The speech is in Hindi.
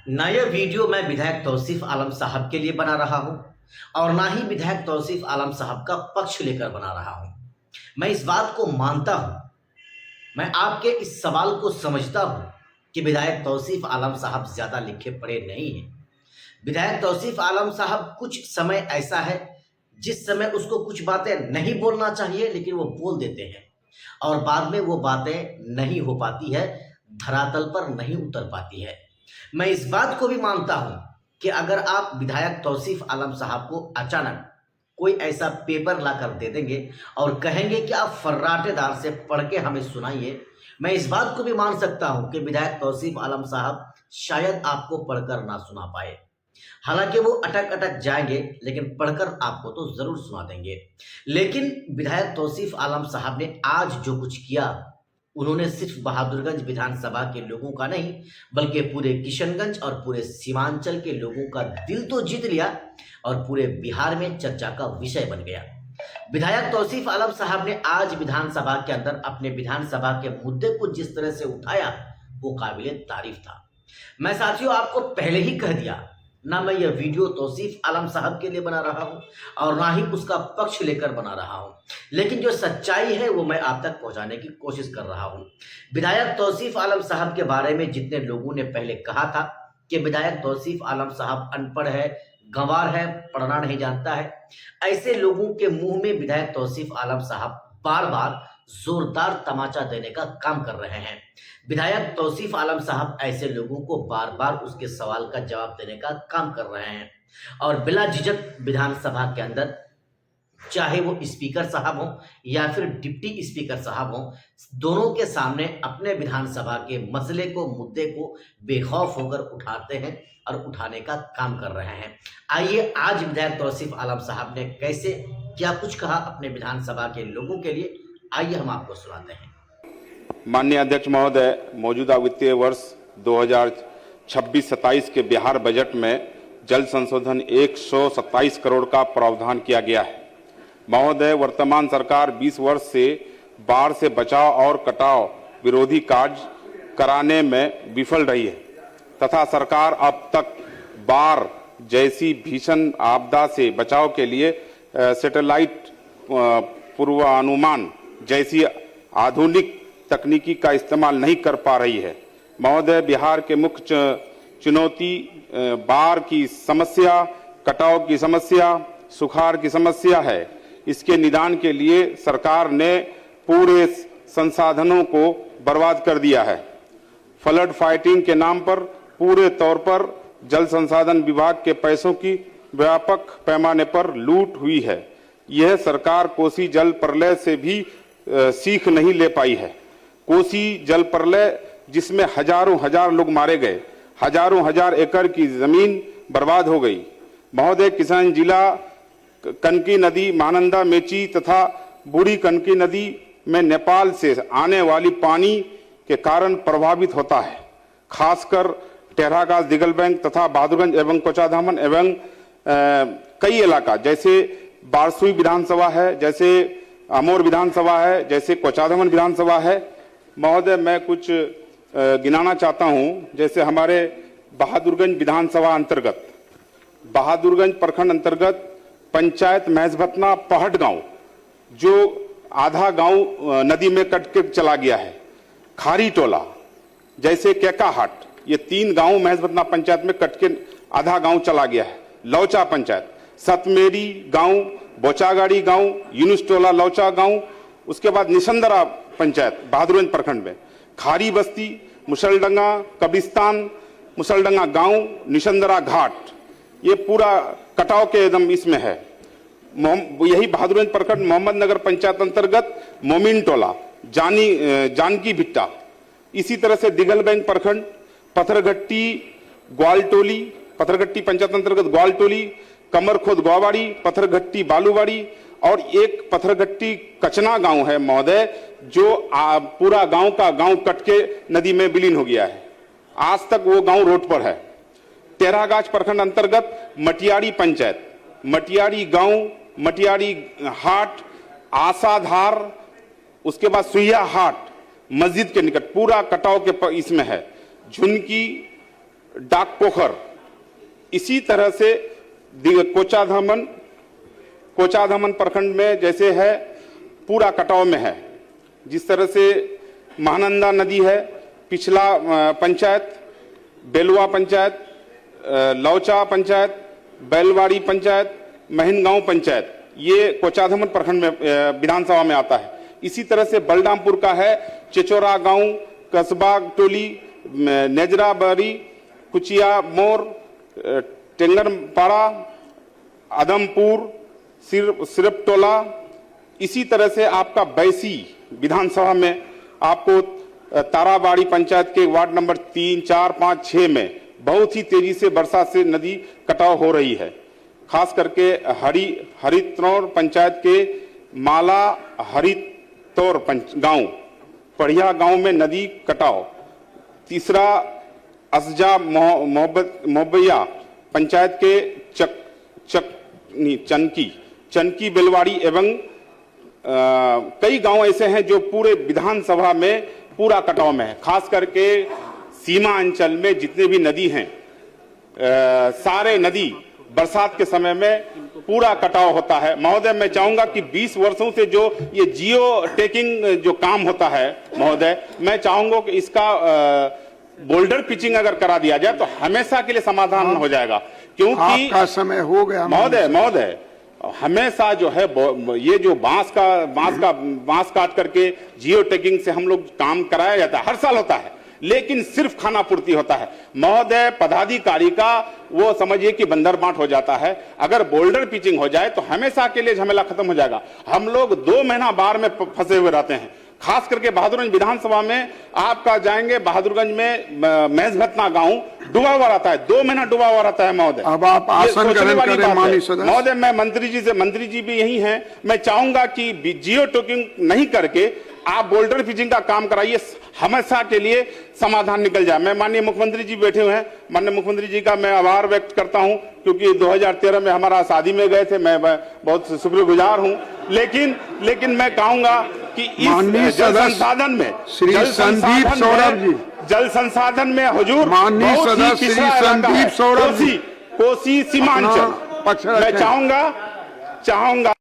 ना यह वीडियो मैं विधायक तौसीफ आलम साहब के लिए बना रहा हूं और ना ही विधायक तौसीफ आलम साहब का पक्ष लेकर बना रहा हूं। मैं इस बात को मानता हूं, मैं आपके इस सवाल को समझता हूं कि विधायक तौसीफ आलम साहब ज्यादा लिखे पढ़े नहीं हैं। विधायक तौसीफ आलम साहब कुछ समय ऐसा है जिस समय उसको कुछ बातें नहीं बोलना चाहिए लेकिन वो बोल देते हैं और बाद में वो बातें नहीं हो पाती है, धरातल पर नहीं उतर पाती है। मैं इस बात को भी मानता हूं कि अगर आप विधायक तौसीफ आलम साहब को अचानक कोई ऐसा पेपर लाकर दे देंगे और कहेंगे कि आप फर्राटेदार से पढ़ के हमें सुनाइए, मैं इस बात को भी मान सकता हूं कि विधायक तौसीफ आलम साहब शायद आपको पढ़कर ना सुना पाए। हालांकि वो अटक अटक जाएंगे लेकिन पढ़कर आपको तो जरूर सुना देंगे। लेकिन विधायक तौसीफ आलम साहब ने आज जो कुछ किया, उन्होंने सिर्फ बहादुरगंज विधानसभा के लोगों का नहीं बल्कि पूरे किशनगंज और पूरे सीमांचल के लोगों का दिल तो जीत लिया और पूरे बिहार में चर्चा का विषय बन गया। विधायक तौसीफ आलम साहब ने आज विधानसभा के अंदर अपने विधानसभा के मुद्दे को जिस तरह से उठाया वो काबिले तारीफ था। मैं साथियों आपको पहले ही कह दिया, ना मैं यह वीडियो तौसीफ आलम साहब के लिए बना रहा हूं और ना ही उसका पक्ष लेकर बना रहा हूं, लेकिन जो सच्चाई है वो मैं आप तक पहुंचाने की कोशिश कर रहा हूं। विधायक तौसीफ आलम साहब के बारे में जितने लोगों ने पहले कहा था कि विधायक तौसीफ आलम साहब अनपढ़ है, गंवार है, पढ़ना नहीं जानता है, ऐसे लोगों के मुंह में विधायक तौसीफ आलम साहब बार बार जोरदार तमाचा देने का काम कर रहे हैं। विधायक तौसीफ आलम साहब ऐसे लोगों को बार बार उसके सवाल का जवाब देने का काम कर रहे हैं और बिला झिझक विधानसभा के अंदर, चाहे वो स्पीकर साहब हो या फिर डिप्टी स्पीकर साहब हो, दोनों के सामने अपने विधानसभा के मसले को, मुद्दे को बेखौफ होकर उठाते हैं और उठाने का काम कर रहे हैं। आइए आज विधायक तौसीफ आलम साहब ने कैसे क्या कुछ कहा अपने विधानसभा के लोगों के लिए, आइए हम आपको सुनाते हैं। माननीय अध्यक्ष महोदय, मौजूदा वित्तीय वर्ष 2026-27 के बिहार बजट में जल संशोधन 127 करोड़ का प्रावधान किया गया है। महोदय, वर्तमान सरकार 20 वर्ष से बाढ़ से बचाव और कटाव विरोधी कार्य कराने में विफल रही है तथा सरकार अब तक बाढ़ जैसी भीषण आपदा से बचाव के लिए सैटेलाइट पूर्वानुमान जैसी आधुनिक तकनीकी का इस्तेमाल नहीं कर पा रही है। महोदय, बिहार के मुख्य चुनौती बाढ़ की समस्या, कटाव की समस्या, सुखाड़ की समस्या है। इसके निदान के लिए सरकार ने पूरे संसाधनों को बर्बाद कर दिया है। फ्लड फाइटिंग के नाम पर पूरे तौर पर जल संसाधन विभाग के पैसों की व्यापक पैमाने पर लूट हुई है। यह सरकार कोसी जल प्रलय से भी सीख नहीं ले पाई है। कोसी जल प्रलय जिसमें हजारों हजार लोग मारे गए, हजारों हजार एकड़ की जमीन बर्बाद हो गई। महोदय, किशनगंज जिला कनकी नदी, महानंदा, मेची तथा बूढ़ी कनकी नदी में नेपाल से आने वाली पानी के कारण प्रभावित होता है। खासकर टेढ़ागाछ, दिगल बैंक तथा बहादुरगंज एवं कोचाधामन एवं कई इलाका जैसे बारसुई विधानसभा है, जैसे अमोर विधानसभा है, जैसे कोचाधामन विधानसभा है। महोदय, मैं कुछ गिनाना चाहता हूं। जैसे हमारे बहादुरगंज विधानसभा अंतर्गत, बहादुरगंज प्रखंड अंतर्गत पंचायत महजभतना पहट गांव, जो आधा गांव नदी में कट के चला गया है। खारी टोला, जैसे केकाहाट, ये 3 गांव महजभतना पंचायत में कट के आधा गांव चला गया है। लौचा पंचायत, सतमेरी गांव, बोचागाड़ी गांव, यूनुस टोला, लौचा गांव, उसके बाद निशंदरा पंचायत बहादुरगंज प्रखंड में, खारी बस्ती, मुसलडंगा कब्रिस्तान, मुसलडंगा गांव, निशंदरा घाट, ये पूरा कटाव के एकदम इसमें है। यही बहादुरगंज प्रखंड मोहम्मद नगर पंचायत अंतर्गत मोमिन टोला, जानकी भिट्टा, इसी तरह से दिगल बैंक प्रखंड पत्थरघट्टी ग्वालटोली, पत्थरघट्टी पंचायत अंतर्गत ग्वालटोली, कमरखोद गौवाड़ी, पत्थरघट्टी बालूवाड़ी और एक पत्थरघट्टी कचना गांव है महोदय, जो पूरा गांव का गांव कट के नदी में विलीन हो गया है। आज तक वो गांव रोड पर है। टेढ़ागाछ प्रखंड अंतर्गत मटियाड़ी पंचायत, मटियाड़ी गांव, मटियाड़ी हाट, आशाधार, उसके बाद सुइया हाट मस्जिद के निकट पूरा कटाव के इसमें है। झुनकी डाकपोखर, इसी तरह से कोचाधामन प्रखंड में जैसे है पूरा कटाव में है। जिस तरह से महानंदा नदी है, पिछला पंचायत, बेलवा पंचायत, लौचा पंचायत, बैलवाड़ी पंचायत, महिनगांव पंचायत, ये कोचाधामन प्रखंड में विधानसभा में आता है। इसी तरह से बलरामपुर का है चेचोरा गांव, कस्बा टोली, नेजराबाड़ी, कुचिया मोर, टेंगरपाड़ा, आदमपुर, सिरपटोला। इसी तरह से आपका बैसी विधानसभा में आपको ताराबाड़ी पंचायत के वार्ड नंबर 3, 4, 5, 6 में बहुत ही तेजी से बरसात से नदी कटाव हो रही है। खास करके हरितौर पंचायत के माला हरितौर गांव, पढ़िया गांव में नदी कटाव। तीसरा असजा मोहब्बैया पंचायत के चनकी बेलवाड़ी एवं कई गांव ऐसे हैं जो पूरे विधानसभा में पूरा कटाव में है। खास करके सीमा अंचल में जितने भी नदी हैं, सारे नदी बरसात के समय में पूरा कटाव होता है। महोदय, मैं चाहूंगा कि 20 वर्षों से जो ये जियो टेकिंग जो काम होता है महोदय, मैं चाहूंगा कि इसका बोल्डर पिचिंग अगर करा दिया जाए तो हमेशा के लिए समाधान हो जाएगा। क्योंकि आपका समय हो गया महोदय, हमेशा जो है ये जो बांस काट करके जियो टैगिंग से हम लोग काम कराया जाता है, हर साल होता है, लेकिन सिर्फ खाना पूर्ति होता है महोदय। पदाधिकारी का वो समझिए कि बंदर बांट हो जाता है। अगर बोल्डर पिचिंग हो जाए तो हमेशा के लिए झमेला खत्म हो जाएगा। हम लोग 2 महीना बाढ़ में फंसे हुए रहते हैं। खास करके बहादुरगंज विधानसभा में आपका जाएंगे, बहादुरगंज में मैजभतना गांव डूबा हुआ रहता है, 2 महीना डूबा हुआ रहता है महोदय। अब आप आसन ग्रहण करें माननीय सदस्य महोदय। मैं मंत्री जी भी यही हैं, मैं चाहूंगा कि जियो टोकिंग नहीं करके आप बोल्डर पिचिंग का काम कराइए, हमेशा के लिए समाधान निकल जाए। मैं माननीय मुख्यमंत्री जी बैठे हुए हैं, माननीय मुख्यमंत्री जी का मैं आभार व्यक्त करता हूं, क्योंकि 2013 में हमारा शादी में गए थे, मैं बहुत शुक्रगुजार हूं। लेकिन मैं कहूंगा कि इस जल संसाधन में श्री संदीप सौरभ जी, जल संसाधन में हुजूर माननीय सदस्य श्री संदीप सौरभ जी, कोसी सीमांचल, मैं चाहूंगा